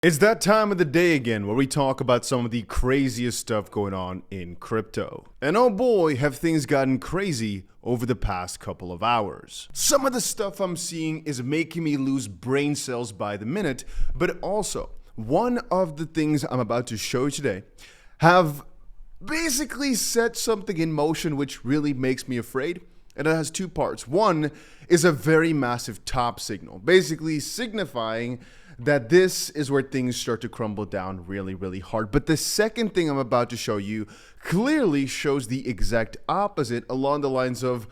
It's that time of the day again where we talk about some of the craziest stuff going on in crypto. And oh boy, have things gotten crazy over the past couple of hours. Some of the stuff I'm seeing is making me lose brain cells by the minute, but also one of the things I'm about to show you today have basically set something in motion which really makes me afraid. And it has two parts. One is a very massive top signal, basically signifying that this is where things start to crumble down really, really hard. But the second thing I'm about to show you clearly shows the exact opposite, along the lines of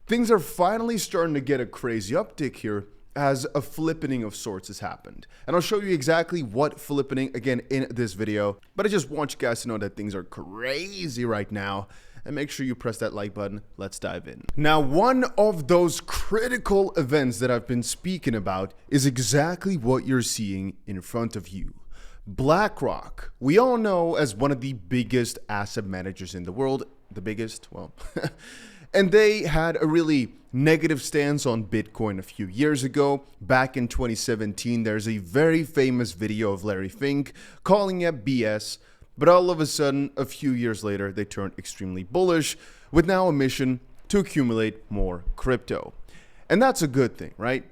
things are finally starting to get a crazy uptick here as a flippening of sorts has happened. And I'll show you exactly what flippening again in this video. But I just want you guys to know that things are crazy right now. And make sure you press that like button. Let's dive in. Now, one of those critical events that I've been speaking about is exactly what you're seeing in front of you. BlackRock, we all know as one of the biggest asset managers in the world. The biggest, well, and they had a really negative stance on Bitcoin a few years ago. Back in 2017, there's a very famous video of Larry Fink calling it BS. But all of a sudden, a few years later, they turned extremely bullish with now a mission to accumulate more crypto. And that's a good thing, right?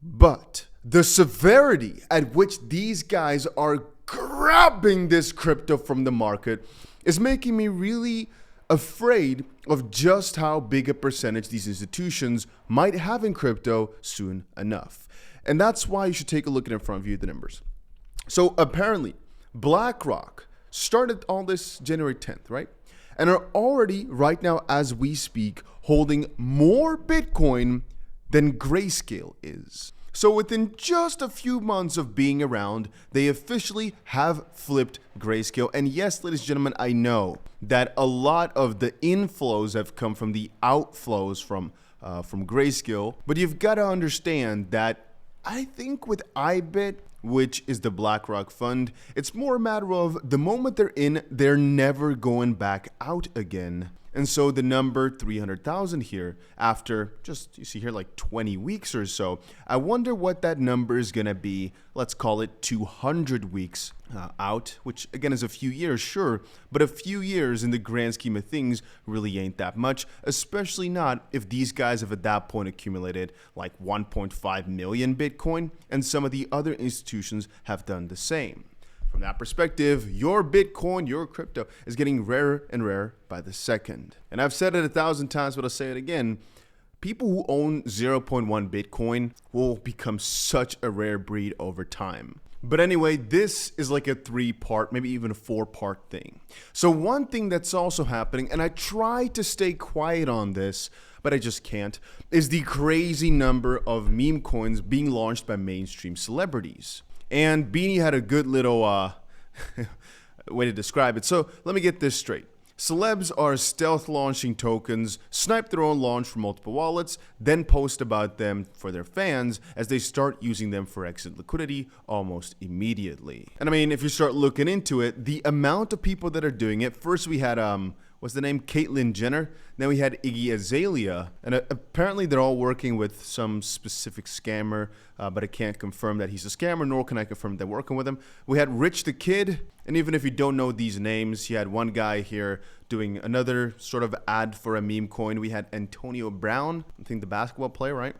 But the severity at which these guys are grabbing this crypto from the market is making me really afraid of just how big a percentage these institutions might have in crypto soon enough. And that's why you should take a look at in front of you the numbers. So apparently, BlackRock started all this January 10th, right? And are already, right now as we speak, holding more Bitcoin than Grayscale is. So within just a few months of being around, they officially have flipped Grayscale. And yes, ladies and gentlemen, I know that a lot of the inflows have come from the outflows from Grayscale. But you've got to understand that I think with IBIT, which is the BlackRock fund, it's more a matter of the moment they're in, they're never going back out again. And so the number 300,000 here, after just, you see here, like 20 weeks or so, I wonder what that number is going to be. Let's call it 200 weeks out, which again is a few years, sure, but a few years in the grand scheme of things really ain't that much, especially not if these guys have at that point accumulated like 1.5 million Bitcoin, and some of the other institutions have done the same. From that perspective, your Bitcoin, your crypto is getting rarer and rarer by the second. And I've said it 1,000 times, but I'll say it again. People who own 0.1 Bitcoin will become such a rare breed over time. But anyway, this is like a 3-part, maybe even a 4-part thing. So one thing that's also happening, and I try to stay quiet on this, but I just can't, is the crazy number of meme coins being launched by mainstream celebrities. And Beanie had a good little way to describe it. So let me get this straight. Celebs are stealth launching tokens, snipe their own launch from multiple wallets, then post about them for their fans as they start using them for exit liquidity almost immediately. And I mean, if you start looking into it, the amount of people that are doing it, first we had, what's the name? Caitlyn Jenner. Then we had 𝗕𝗓𝗓. And apparently they're all working with some specific scammer, but I can't confirm that he's a scammer, nor can I confirm they're working with him. We had Rich the Kid. And even if you don't know these names, you had one guy here doing another sort of ad for a meme coin. We had Antonio Brown, I think the basketball player, right?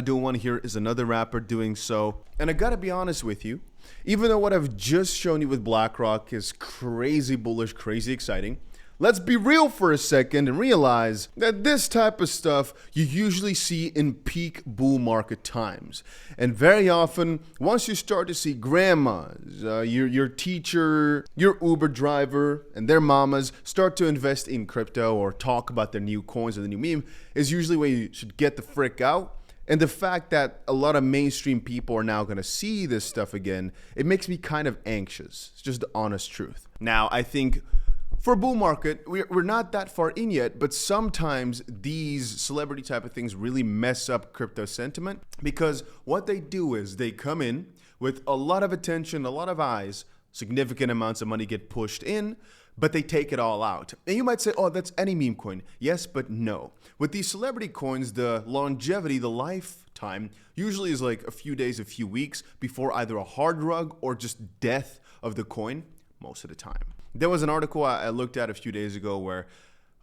Doing one here is another rapper doing so. And I gotta be honest with you, even though what I've just shown you with BlackRock is crazy bullish, crazy exciting, let's be real for a second and realize that this type of stuff you usually see in peak bull market times. And very often, once you start to see grandmas, your teacher, your Uber driver, and their mamas start to invest in crypto or talk about their new coins or the new meme, is usually where you should get the frick out. And the fact that a lot of mainstream people are now going to see this stuff again, it makes me kind of anxious. It's just the honest truth. Now, I think for a bull market, we're not that far in yet, but sometimes these celebrity type of things really mess up crypto sentiment, because what they do is they come in with a lot of attention, a lot of eyes, significant amounts of money get pushed in, but they take it all out. And you might say, oh, that's any meme coin. Yes, but no. With these celebrity coins, the longevity, the lifetime, usually is like a few days, a few weeks before either a hard rug or just death of the coin, most of the time. There was an article I looked at a few days ago where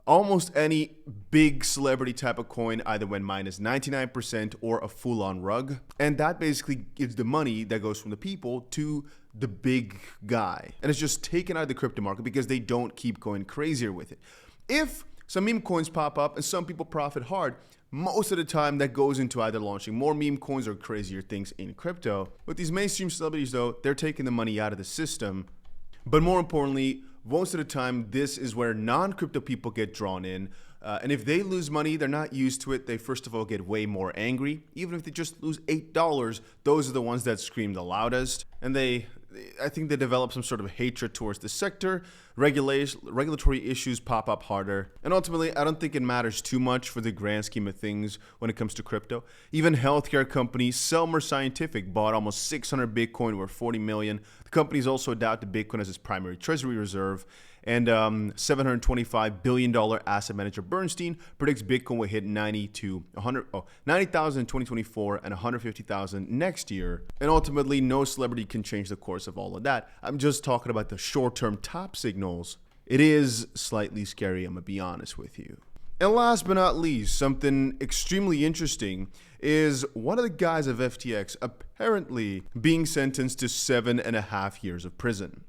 almost any big celebrity type of coin either went minus 99% or a full-on rug. And that basically gives the money that goes from the people to the big guy. And it's just taken out of the crypto market because they don't keep going crazier with it. If some meme coins pop up and some people profit hard, most of the time that goes into either launching more meme coins or crazier things in crypto. With these mainstream celebrities though, they're taking the money out of the system. But more importantly, most of the time, this is where non-crypto people get drawn in. And if they lose money, they're not used to it. They first of all get way more angry. Even if they just lose $8, those are the ones that scream the loudest. And I think they develop some sort of hatred towards the sector. Regulatory issues pop up harder. And ultimately, I don't think it matters too much for the grand scheme of things when it comes to crypto. Even healthcare company 𝗕𝗪 Scientific bought almost 600 Bitcoin worth $40 million. The company's also adopted Bitcoin as its primary treasury reserve. And $725 billion asset manager Bernstein predicts Bitcoin will hit 90,000 in 2024 and 150,000 next year. And ultimately, no celebrity can change the course of all of that. I'm just talking about the short-term top signals. It is slightly scary, I'm gonna be honest with you. And last but not least, something extremely interesting is one of the guys of FTX apparently being sentenced to 7.5 years of prison.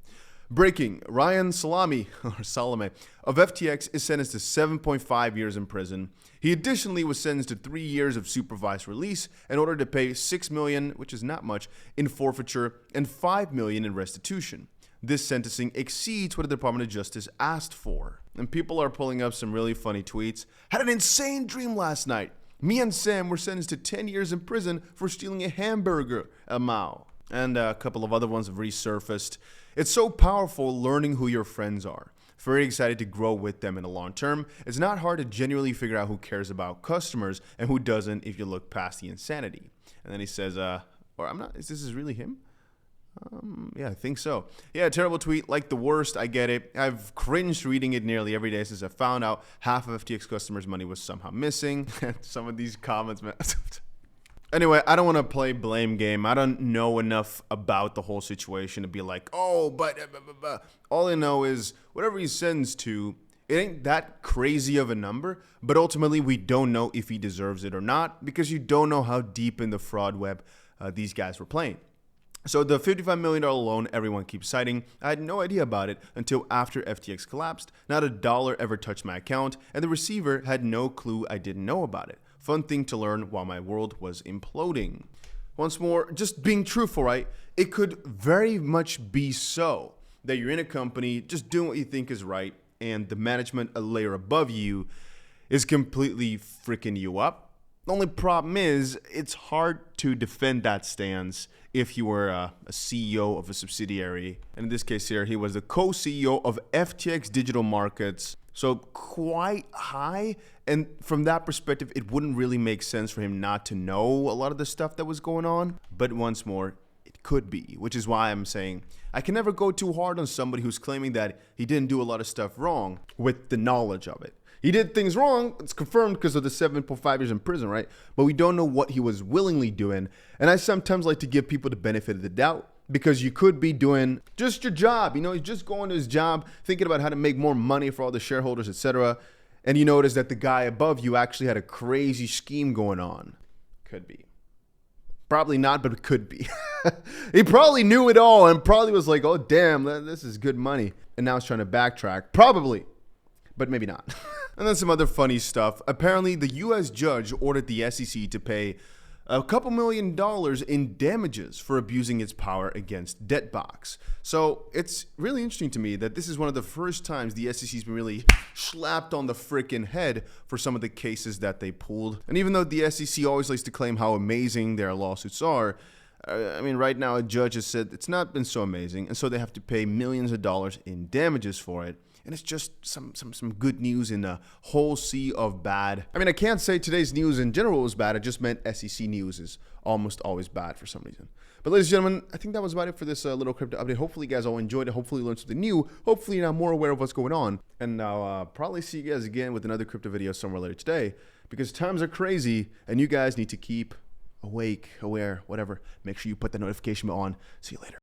Breaking, Ryan Salame of FTX is sentenced to 7.5 years in prison. He additionally was sentenced to 3 years of supervised release in order to pay $6 million, which is not much, in forfeiture and $5 million in restitution. This sentencing exceeds what the Department of Justice asked for. And people are pulling up some really funny tweets. Had an insane dream last night. Me and Sam were sentenced to 10 years in prison for stealing a hamburger at Mao. And a couple of other ones have resurfaced. It's so powerful learning who your friends are. Very excited to grow with them in the long term. It's not hard to genuinely figure out who cares about customers and who doesn't if you look past the insanity. And then he says, is this really him? Yeah, I think so. Yeah, terrible tweet, like the worst, I get it. I've cringed reading it nearly every day since I found out half of FTX customers' money was somehow missing. Some of these comments, man. Anyway, I don't want to play blame game. I don't know enough about the whole situation to be like, oh, but all I know is whatever he sends to, it ain't that crazy of a number, but ultimately we don't know if he deserves it or not because you don't know how deep in the fraud web these guys were playing. So the $55 million loan everyone keeps citing, I had no idea about it until after FTX collapsed. Not a dollar ever touched my account, and the receiver had no clue I didn't know about it. Fun thing to learn while my world was imploding. Once more, just being truthful, right? It could very much be so that you're in a company just doing what you think is right, and the management a layer above you is completely freaking you up. The only problem is it's hard to defend that stance if you were a CEO of a subsidiary. And in this case here, he was the co-CEO of FTX Digital Markets. So quite high. And from that perspective, it wouldn't really make sense for him not to know a lot of the stuff that was going on. But once more, it could be, which is why I'm saying I can never go too hard on somebody who's claiming that he didn't do a lot of stuff wrong with the knowledge of it. He did things wrong, it's confirmed because of the 7.5 years in prison, right? But we don't know what he was willingly doing. And I sometimes like to give people the benefit of the doubt because you could be doing just your job. You know, he's just going to his job, thinking about how to make more money for all the shareholders, etc. And you notice that the guy above you actually had a crazy scheme going on. Could be. Probably not, but it could be. He probably knew it all and probably was like, oh, damn, this is good money. And now he's trying to backtrack. Probably, but maybe not. And then some other funny stuff. Apparently, the U.S. judge ordered the SEC to pay a couple $1 million in damages for abusing its power against DebtBox. So it's really interesting to me that this is one of the first times the SEC's been really slapped on the freaking head for some of the cases that they pulled. And even though the SEC always likes to claim how amazing their lawsuits are, I mean, right now a judge has said it's not been so amazing, and so they have to pay millions of dollars in damages for it. And it's just some good news in a whole sea of bad. I mean, I can't say today's news in general was bad. I just meant SEC news is almost always bad for some reason. But ladies and gentlemen, I think that was about it for this little crypto update. Hopefully you guys all enjoyed it. Hopefully you learned something new. Hopefully you're now more aware of what's going on. And I'll probably see you guys again with another crypto video somewhere later today, because times are crazy and you guys need to keep awake, aware, whatever. Make sure you put the notification bell on. See you later.